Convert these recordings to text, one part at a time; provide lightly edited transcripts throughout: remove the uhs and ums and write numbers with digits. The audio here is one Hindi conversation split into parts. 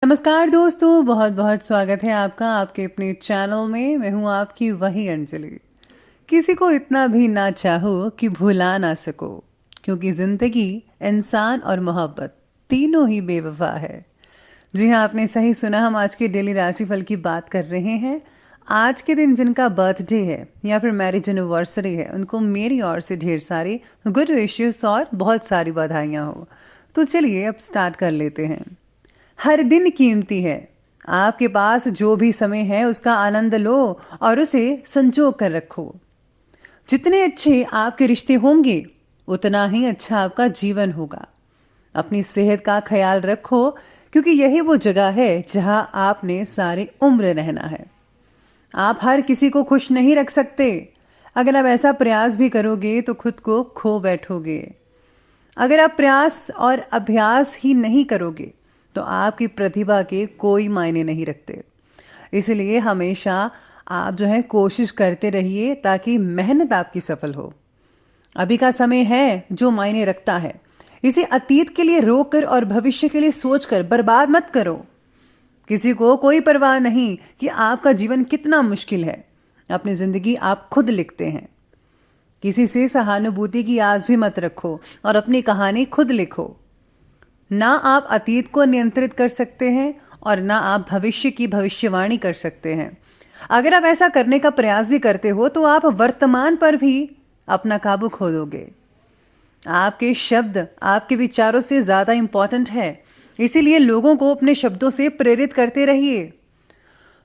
नमस्कार दोस्तों, बहुत बहुत स्वागत है आपका आपके अपने चैनल में। मैं हूँ आपकी वही अंजलि। किसी को इतना भी ना चाहो कि भुला ना सको, क्योंकि ज़िंदगी, इंसान और मोहब्बत तीनों ही बेवफा है। जी हाँ, आपने सही सुना। हम आज के डेली राशिफल की बात कर रहे हैं। आज के दिन जिनका बर्थडे है या फिर मैरिज एनिवर्सरी है, उनको मेरी ओर से ढेर सारी गुड विशेस और बहुत सारी बधाइयाँ हो। तो चलिए अब स्टार्ट कर लेते हैं। हर दिन कीमती है। आपके पास जो भी समय है उसका आनंद लो और उसे संजो कर रखो। जितने अच्छे आपके रिश्ते होंगे उतना ही अच्छा आपका जीवन होगा। अपनी सेहत का ख्याल रखो, क्योंकि यही वो जगह है जहां आपने सारी उम्र रहना है। आप हर किसी को खुश नहीं रख सकते। अगर आप ऐसा प्रयास भी करोगे तो खुद को खो बैठोगे। अगर आप प्रयास और अभ्यास ही नहीं करोगे तो आपकी प्रतिभा के कोई मायने नहीं रखते। इसलिए हमेशा आप जो है कोशिश करते रहिए ताकि मेहनत आपकी सफल हो। अभी का समय है जो मायने रखता है। इसे अतीत के लिए रोक कर और भविष्य के लिए सोचकर बर्बाद मत करो। किसी को कोई परवाह नहीं कि आपका जीवन कितना मुश्किल है। अपनी जिंदगी आप खुद लिखते हैं। किसी से सहानुभूति की आस भी मत रखो और अपनी कहानी खुद लिखो। ना आप अतीत को नियंत्रित कर सकते हैं और ना आप भविष्य की भविष्यवाणी कर सकते हैं। अगर आप ऐसा करने का प्रयास भी करते हो तो आप वर्तमान पर भी अपना काबू खो दोगे। आपके शब्द आपके विचारों से ज़्यादा इंपॉर्टेंट है। इसीलिए लोगों को अपने शब्दों से प्रेरित करते रहिए।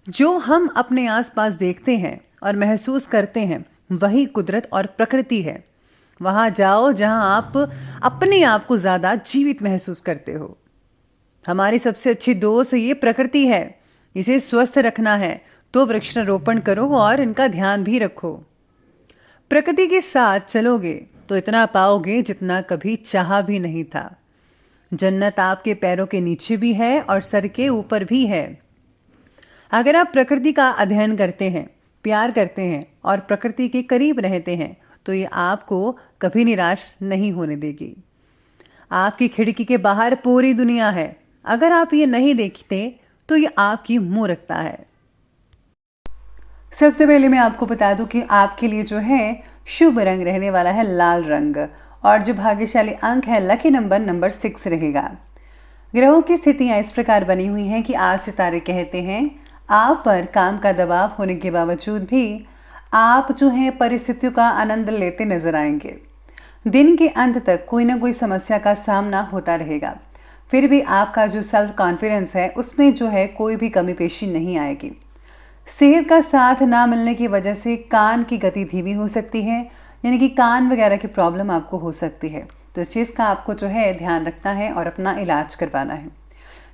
जो हम अपने आसपास देखते हैं और महसूस करते हैं वही कुदरत और प्रकृति है। वहां जाओ जहां आप अपने आप को ज्यादा जीवित महसूस करते हो। हमारी सबसे अच्छी दोस्त ये प्रकृति है। इसे स्वस्थ रखना है तो वृक्षारोपण करो और इनका ध्यान भी रखो। प्रकृति के साथ चलोगे तो इतना पाओगे जितना कभी चाहा भी नहीं था। जन्नत आपके पैरों के नीचे भी है और सर के ऊपर भी है। अगर आप प्रकृति का अध्ययन करते हैं, प्यार करते हैं और प्रकृति के करीब रहते हैं तो ये आपको कभी निराश नहीं होने देगी। आपकी खिड़की के बाहर पूरी दुनिया है। अगर आप ये नहीं देखते तो ये आपकी मूर्खता है। सबसे पहले मैं आपको बता दूं कि आपके लिए जो है शुभ रंग रहने वाला है लाल रंग, और जो भाग्यशाली अंक है लकी नंबर 6 रहेगा। ग्रहों की स्थितियां इस प्रकार बनी हुई हैं कि आज सितारे कहते हैं आप पर काम का दबाव होने के बावजूद भी आप जो है परिस्थितियों का आनंद लेते नजर आएंगे। दिन के अंत तक कोई ना कोई समस्या का सामना होता रहेगा, फिर भी आपका जो सेल्फ कॉन्फिडेंस है उसमें जो है कोई भी कमी पेशी नहीं आएगी। सेहत का साथ ना मिलने की वजह से कान की गति धीमी हो सकती है, यानी कि कान वगैरह की प्रॉब्लम आपको हो सकती है। तो इस चीज़ का आपको जो है ध्यान रखना है और अपना इलाज करवाना है।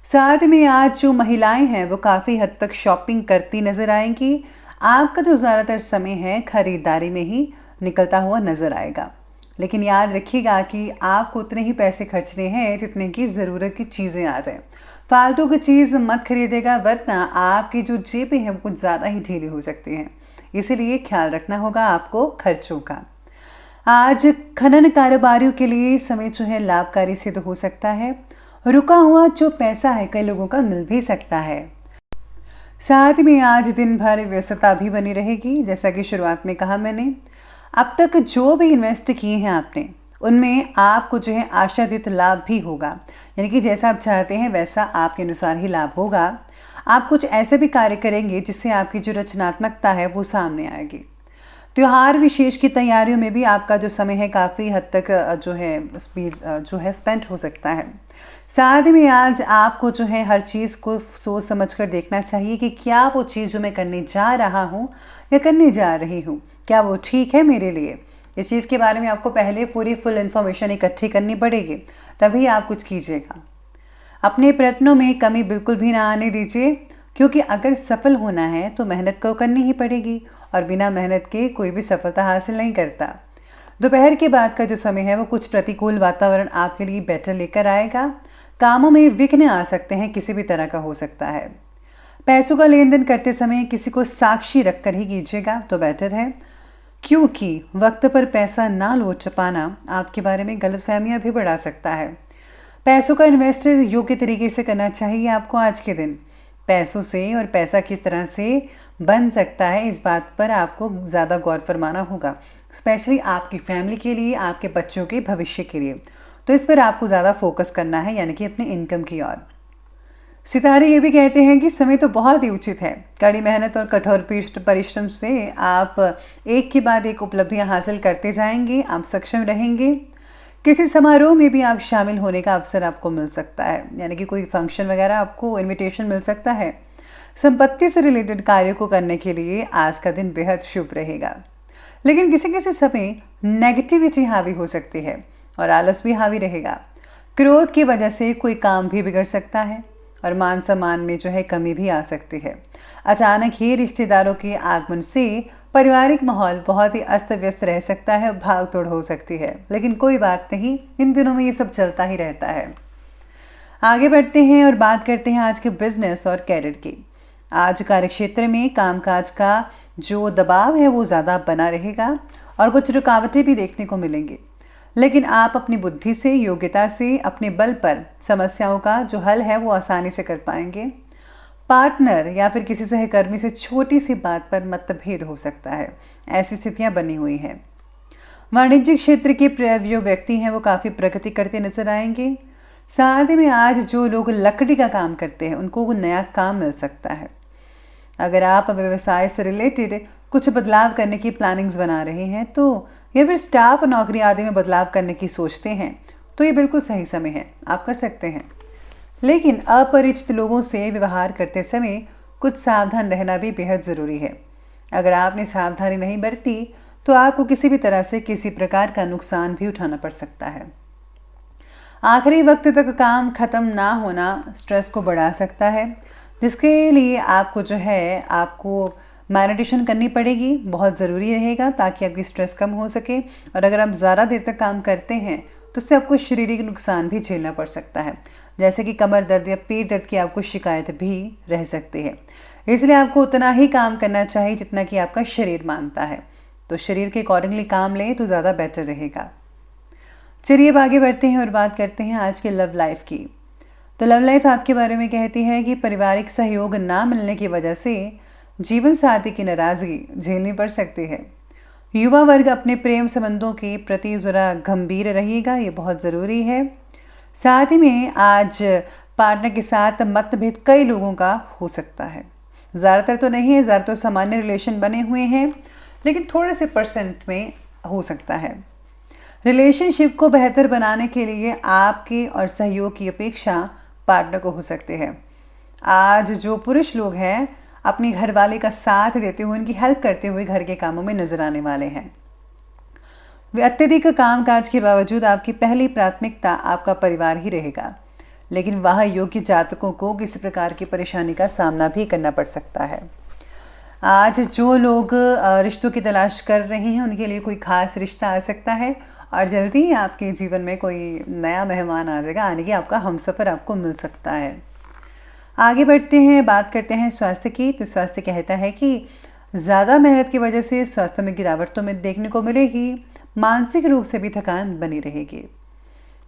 साथ में आज जो महिलाएं हैं वो काफ़ी हद तक शॉपिंग करती नजर आएंगी। आपका जो ज़्यादातर समय है खरीदारी में ही निकलता हुआ नजर आएगा। लेकिन याद रखिएगा कि आपको उतने ही पैसे खर्चने हैं जितने की ज़रूरत की चीज़ें आ जाए। फालतू की चीज़ मत खरीदेगा, वरना आपकी जो जेबें हैं वो कुछ ज़्यादा ही ढीली हो सकती हैं। इसीलिए ख्याल रखना होगा आपको खर्चों का। आज खनन कारोबारियों के लिए समय जो है लाभकारी सिद्ध हो सकता है। रुका हुआ जो पैसा है कई लोगों का मिल भी सकता है। साथ में आज दिन भर व्यस्तता भी बनी रहेगी। जैसा कि शुरुआत में कहा मैंने, अब तक जो भी इन्वेस्ट किए हैं आपने उनमें आपको जो है आशातीत लाभ भी होगा, यानी कि जैसा आप चाहते हैं वैसा आपके अनुसार ही लाभ होगा। आप कुछ ऐसे भी कार्य करेंगे जिससे आपकी जो रचनात्मकता है वो सामने आएगी। त्योहार विशेष की तैयारियों में भी आपका जो समय है काफ़ी हद तक जो है स्पेंड हो सकता है। साथ में आज आपको जो है हर चीज़ को सोच समझ कर देखना चाहिए कि क्या वो चीज़ जो मैं करने जा रहा हूँ या करने जा रही हूँ, क्या वो ठीक है मेरे लिए। इस चीज़ के बारे में आपको पहले पूरी फुल इन्फॉर्मेशन इकट्ठी करनी पड़ेगी, तभी आप कुछ कीजिएगा। अपने प्रयत्नों में कमी बिल्कुल भी ना आने दीजिए, क्योंकि अगर सफल होना है तो मेहनत को करनी ही पड़ेगी और बिना मेहनत के कोई भी सफलता हासिल नहीं करता। दोपहर के बाद का जो समय है वो कुछ प्रतिकूल वातावरण आपके लिए बेटर लेकर आएगा। कामों में विघ्न आ सकते हैं, किसी भी तरह का हो सकता है। पैसों का लेन देन करते समय किसी को साक्षी रखकर ही कीजिएगा तो बेटर है, क्योंकि वक्त पर पैसा ना लौट पाना आपके बारे में गलतफहमियां भी बढ़ा सकता है। पैसों का इन्वेस्ट योग्य तरीके से करना चाहिए आपको आज के दिन। पैसों से और पैसा किस तरह से बन सकता है इस बात पर आपको ज़्यादा गौर फरमाना होगा, स्पेशली आपकी फैमिली के लिए, आपके बच्चों के भविष्य के लिए। तो इस पर आपको ज़्यादा फोकस करना है, यानी कि अपने इनकम की ओर। सितारे ये भी कहते हैं कि समय तो बहुत ही उचित है। कड़ी मेहनत और कठोर परिश्रम से आप एक के बाद एक उपलब्धियां हासिल करते जाएंगे, आप सक्षम रहेंगे। किसी समारोह में भी आप शामिल होने का अवसर आपको मिल सकता है, यानी कि कोई फंक्शन वगैरह आपको इनविटेशन मिल सकता है। संपत्ति से रिलेटेड कार्यों को करने के लिए आज का दिन बेहद शुभ रहेगा। लेकिन किसी किसी समय नेगेटिविटी हावी हो सकती है और आलस भी हावी रहेगा। क्रोध की वजह से कोई काम भी बिगड़ सकता है और मान सम्मान में जो है कमी भी आ सकती है। अचानक ही रिश्तेदारों के आगमन से पारिवारिक माहौल बहुत ही अस्त व्यस्त रह सकता है, भाग दौड़ हो सकती है। लेकिन कोई बात नहीं, इन दिनों में ये सब चलता ही रहता है। आगे बढ़ते हैं और बात करते हैं आज के बिजनेस और कैरियर की। आज कार्यक्षेत्र में कामकाज का जो दबाव है वो ज़्यादा बना रहेगा और कुछ रुकावटें भी देखने को मिलेंगी। लेकिन आप अपनी बुद्धि से, योग्यता से, अपने बल पर समस्याओं का जो हल है वो आसानी से कर पाएंगे। पार्टनर या फिर किसी सहकर्मी से छोटी सी बात पर मतभेद हो सकता है, ऐसी स्थितियां बनी हुई हैं। वाणिज्यिक क्षेत्र के जो व्यक्ति हैं वो काफ़ी प्रगति करते नजर आएंगे। साथ ही में आज जो लोग लकड़ी का काम करते हैं उनको वो नया काम मिल सकता है। अगर आप व्यवसाय से रिलेटेड कुछ बदलाव करने की प्लानिंग्स बना रहे हैं तो, या फिर स्टाफ और नौकरी आदि में बदलाव करने की सोचते हैं तो ये बिल्कुल सही समय है, आप कर सकते हैं। लेकिन अपरिचित लोगों से व्यवहार करते समय कुछ सावधान रहना भी बेहद ज़रूरी है। अगर आपने सावधानी नहीं बरती तो आपको किसी भी तरह से किसी प्रकार का नुकसान भी उठाना पड़ सकता है। आखिरी वक्त तक काम खत्म ना होना स्ट्रेस को बढ़ा सकता है, जिसके लिए आपको जो है आपको मेडिटेशन करनी पड़ेगी, बहुत ज़रूरी रहेगा ताकि आपकी स्ट्रेस कम हो सके। और अगर आप ज़्यादा देर तक काम करते हैं तो उससे आपको शारीरिक नुकसान भी झेलना पड़ सकता है, जैसे कि कमर दर्द या पेट दर्द की आपको शिकायत भी रह सकती है। इसलिए आपको उतना ही काम करना चाहिए जितना कि आपका शरीर मानता है। तो शरीर के अकॉर्डिंगली काम लें तो ज़्यादा बेटर रहेगा। चलिए अब आगे बढ़ते हैं और बात करते हैं आज के लव लाइफ की। तो लव लाइफ आपके बारे में कहती है कि पारिवारिक सहयोग ना मिलने की वजह से जीवन साथी की नाराज़गी झेलनी पड़ सकती है। युवा वर्ग अपने प्रेम संबंधों के प्रति ज़रा गंभीर रहिएगा, ये बहुत ज़रूरी है। साथ ही में आज पार्टनर के साथ मतभेद कई लोगों का हो सकता है, ज़्यादातर तो नहीं है, ज़्यादातर सामान्य रिलेशन बने हुए हैं, लेकिन थोड़े से परसेंट में हो सकता है। रिलेशनशिप को बेहतर बनाने के लिए आपके और सहयोग की अपेक्षा पार्टनर को हो सकते हैं। आज जो पुरुष लोग हैं अपनी घरवाले का साथ देते हुए, उनकी हेल्प करते हुए घर के कामों में नजर आने वाले हैं। वे अत्यधिक कामकाज के बावजूद आपकी पहली प्राथमिकता आपका परिवार ही रहेगा, लेकिन वह योग्य जातकों को किसी प्रकार की परेशानी का सामना भी करना पड़ सकता है। आज जो लोग रिश्तों की तलाश कर रहे हैं उनके लिए कोई खास रिश्ता आ सकता है और जल्दी ही आपके जीवन में कोई नया मेहमान आ जाएगा, यानी कि आपका हमसफ़र आपको मिल सकता है। आगे बढ़ते हैं, बात करते हैं स्वास्थ्य की। तो स्वास्थ्य कहता है कि ज़्यादा मेहनत की वजह से स्वास्थ्य में गिरावट तो में देखने को मिलेगी, मानसिक रूप से भी थकान बनी रहेगी।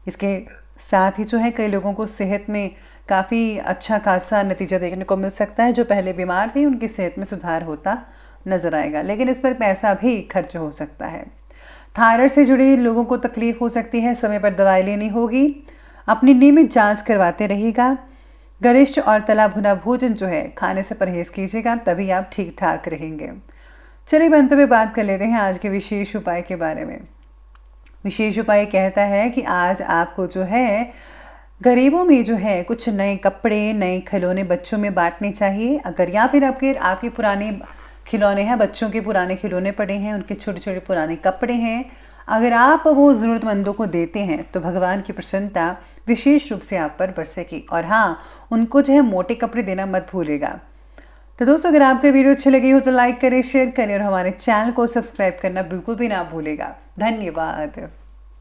इसके साथ ही जो है कई लोगों को सेहत में काफ़ी अच्छा खासा नतीजा देखने को मिल सकता है। जो पहले बीमार थे उनकी सेहत में सुधार होता नजर आएगा, लेकिन इस पर पैसा भी खर्च हो सकता है। थायराइड से जुड़े लोगों को तकलीफ हो सकती है, समय पर दवाई लेनी होगी। अपनी नियमित जांच करवाते रहिएगा। गरिष्ठ और तला भुना भोजन जो है खाने से परहेज कीजिएगा, तभी आप ठीक ठाक रहेंगे। चलिए अंत में बात कर लेते हैं आज के विशेष उपाय के बारे में। विशेष उपाय कहता है कि आज आपको जो है गरीबों में जो है कुछ नए कपड़े, नए खिलौने बच्चों में बांटने चाहिए। अगर या फिर आपके पुराने खिलौने हैं, बच्चों के पुराने खिलौने पड़े हैं, उनके छोटे छोटे पुराने कपड़े हैं, अगर आप वो ज़रूरतमंदों को देते हैं तो भगवान की प्रसन्नता विशेष रूप से आप पर बरसेगी। और हाँ, उनको जो है मोटे कपड़े देना मत भूलेगा। तो दोस्तों, अगर आपको वीडियो अच्छी लगी हो तो लाइक करें, शेयर करें और हमारे चैनल को सब्सक्राइब करना बिल्कुल भी ना भूलेगा। धन्यवाद।